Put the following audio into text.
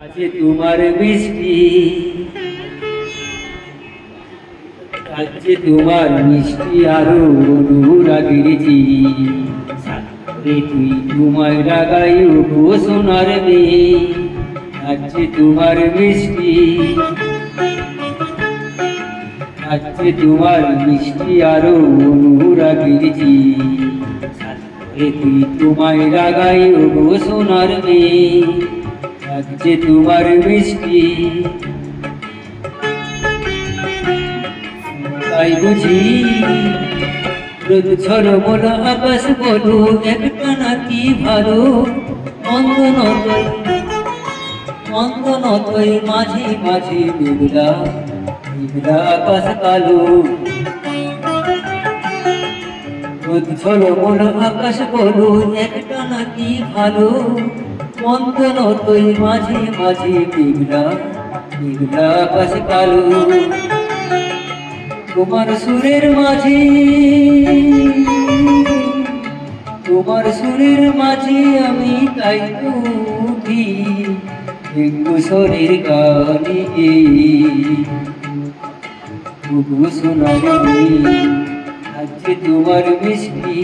আছে তোমার মিষ্টি, আছে তোমার মিষ্টি আরো অনুরাগের সাথে তুই তোমায় রাগাই গো সোনার মেয়ে। আছে তোমার মিষ্টি, আছে তোমার মিষ্টি আরো অনুরাগের সাথে তুই তোমায় রাগাই গো সোনার মেয়ে। আছে তোমার মিষ্টি, তাই বুঝি রোদ ঝড় বলো আকাশ বলো একটা নাকি ভালো মন্দ নতই মাঝে মাঝে মেঘলা মেঘলা আকাশ কালো। রোদ ঝড় বলো আকাশ বলো একটা নাকি ভালো মন্দ নতই মাঝে মাঝে মেঘলা মেঘলা আকাশ কালো। তোমার সুরের মাঝে, তোমার সুরের মাঝে আমি তাই তো উঠি সোনের গানে তবু সোনার মেয়ে। আছে তোমার মিষ্টি।